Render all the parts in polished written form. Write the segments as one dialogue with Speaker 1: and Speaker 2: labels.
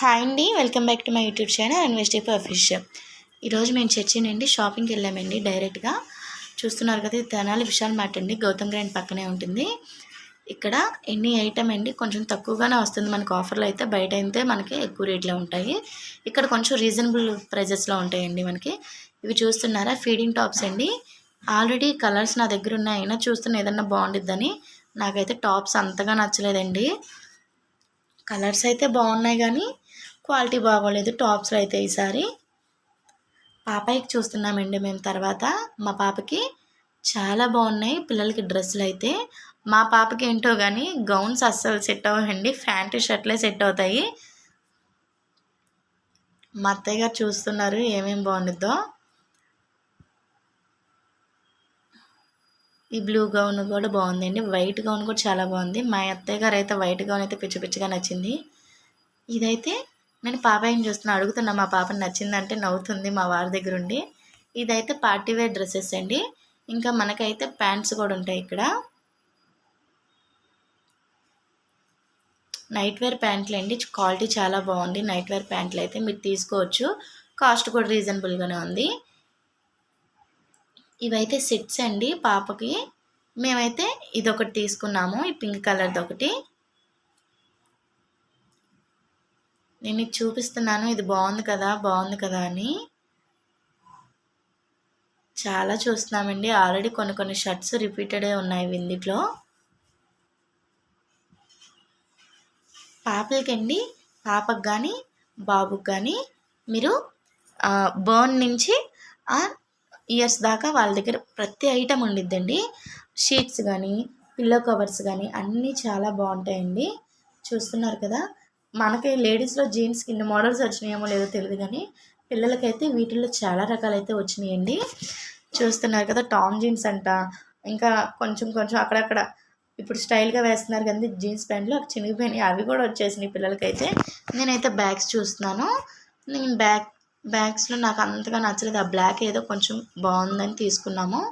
Speaker 1: Hi అండి, welcome back to my YouTube channel ఇన్వెస్టివ్ fish. ఈరోజు మేము చర్చి నుండి షాపింగ్కి వెళ్ళామండి. డైరెక్ట్గా చూస్తున్నారు కదా, ఇది తెనాలి విశాల్ మార్ట్ అండి, గౌతమ్ గ్రాండ్ పక్కనే ఉంటుంది. ఇక్కడ ఎన్ని ఐటమ్ అండి, కొంచెం తక్కువగానే వస్తుంది మనకు ఆఫర్లో అయితే. బయట అయితే మనకి ఎక్కువ రేట్లో ఉంటాయి, ఇక్కడ కొంచెం రీజనబుల్ ప్రైజెస్లో ఉంటాయండి మనకి. ఇవి చూస్తున్నారా, ఫీడింగ్ టాప్స్ అండి. ఆల్రెడీ కలర్స్ నా దగ్గర ఉన్నాయి, అయినా చూస్తున్న ఏదన్నా బాగుండిద్దని. నాకైతే టాప్స్ అంతగా నచ్చలేదండి. కలర్స్ అయితే బాగున్నాయి కానీ క్వాలిటీ బాగోలేదు టాప్స్లో అయితే. ఈసారి పాపాయికి చూస్తున్నామండి మేము. తర్వాత మా పాపకి చాలా బాగున్నాయి పిల్లలకి డ్రెస్సులు అయితే. మా పాపకి ఏంటో కానీ గౌన్స్ అస్సలు సెట్ అవ్వండి, ప్యాంటు షర్ట్లే సెట్ అవుతాయి. మా అత్తయ్య గారు చూస్తున్నారు ఏమేమి బాగుండిద్దో. ఈ బ్లూ గౌన్ కూడా బాగుందండి, వైట్ గౌన్ కూడా చాలా బాగుంది. మా అత్తయ్య గారు అయితే వైట్ గౌన్ అయితే పిచ్చి పిచ్చిగా నచ్చింది. ఇదైతే నేను పాపాయిని చూస్తున్నా, అడుగుతున్నా మా పాపని నచ్చిందంటే నవ్వుతుంది మా వారి దగ్గర ఉండి. ఇదైతే పార్టీ వేర్ డ్రెస్సెస్ అండి. ఇంకా మనకైతే ప్యాంట్స్ కూడా ఉంటాయి ఇక్కడ. నైట్ వేర్ ప్యాంట్లు అండి, క్వాలిటీ చాలా బాగుంది. నైట్ వేర్ ప్యాంట్లు అయితే మీరు తీసుకోవచ్చు, కాస్ట్ కూడా రీజనబుల్గానే ఉంది. ఇవైతే సెట్స్ అండి పాపకి. మేమైతే ఇదొకటి తీసుకున్నాము, ఈ పింక్ కలర్ది ఒకటి. నేను ఇది చూపిస్తున్నాను, ఇది బాగుంది కదా బాగుంది కదా అని. చాలా చూస్తున్నామండి, ఆల్రెడీ కొన్ని షర్ట్స్ రిపీటెడే ఉన్నాయి ఇందులో. పాపలకండి, పాపకు కానీ బాబుకి కానీ మీరు బర్న్ నుంచి ఇయర్స్ దాకా వాళ్ళ దగ్గర ప్రతి ఐటమ్ ఉండిద్దండి. షీట్స్ కానీ పిల్లో కవర్స్ కానీ అన్నీ చాలా బాగుంటాయండి. చూస్తున్నారు కదా, మనకి లేడీస్లో జీన్స్కి ఇన్ని మోడల్స్ వచ్చినాయేమో లేదో తెలియదు కానీ పిల్లలకైతే వీటిల్లో చాలా రకాలైతే వచ్చినాయండి. చూస్తున్నారు కదా, టామ్ జీన్స్ అంట, ఇంకా కొంచెం అక్కడక్కడ ఇప్పుడు స్టైల్గా వేస్తున్నారు కానీ జీన్స్ ప్యాంట్లు అవి చినిగిపోయినాయి, అవి కూడా వచ్చేసినాయి పిల్లలకైతే. నేనైతే బ్యాగ్స్ చూస్తున్నాను. నేను బ్యాగ్స్లో నాకు అంతగా నచ్చలేదు, ఆ బ్లాక్ ఏదో కొంచెం బాగుందని తీసుకున్నాము.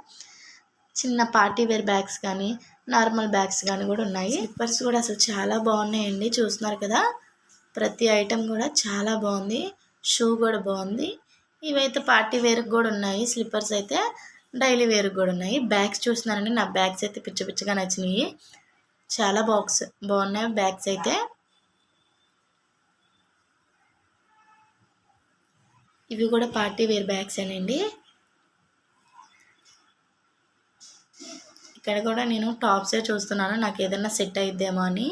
Speaker 1: చిన్న పార్టీ వేర్ బ్యాగ్స్ కానీ నార్మల్ బ్యాగ్స్ కానీ కూడా ఉన్నాయి. స్లిప్పర్స్ కూడా అసలు చాలా బాగున్నాయండి. చూస్తున్నారు కదా, ప్రతి ఐటెం కూడా చాలా బాగుంది. షూ కూడా బాగుంది. ఇవైతే పార్టీ వేర్కి కూడా ఉన్నాయి, స్లిప్పర్స్ అయితే డైలీ వేర్కి కూడా ఉన్నాయి. బ్యాగ్స్ చూస్తున్నానండి, నా బ్యాగ్స్ అయితే పిచ్చిగా నచ్చినాయి. చాలా బాగున్నాయి బ్యాగ్స్ అయితే. ఇవి కూడా పార్టీ వేర్ బ్యాగ్స్ అండి. ఇక్కడ కూడా నేను టాప్సే చూస్తున్నాను, నాకు ఏదైనా సెట్ అయిద్దేమో అని.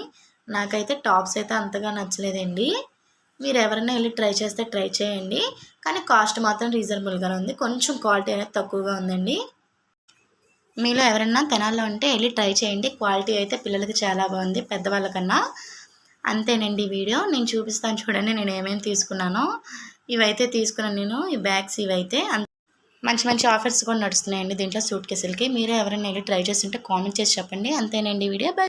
Speaker 1: నాకైతే టాప్స్ అయితే అంతగా నచ్చలేదండి. మీరు ఎవరైనా వెళ్ళి ట్రై చేస్తే ట్రై చేయండి, కానీ కాస్ట్ మాత్రం రీజనబుల్గానే ఉంది. కొంచెం క్వాలిటీ అనేది తక్కువగా ఉందండి. మీలో ఎవరైనా తెనాల్లో ఉంటే వెళ్ళి ట్రై చేయండి. క్వాలిటీ అయితే పిల్లలకి చాలా బాగుంది, పెద్దవాళ్ళకన్నా. అంతేనండి వీడియో. నేను చూపిస్తాను చూడండి నేను ఏమేమి తీసుకున్నానో. ఇవైతే తీసుకున్నాను నేను, ఈ బ్యాగ్స్. ఇవైతే మంచి ఆఫర్స్ కూడా నడుస్తున్నాయండి దీంట్లో సూట్ కేసులకి. మీరు ఎవరైనా వెళ్ళి ట్రై చేస్తుంటే కామెంట్ చేసి చెప్పండి. అంతేనండి వీడియో.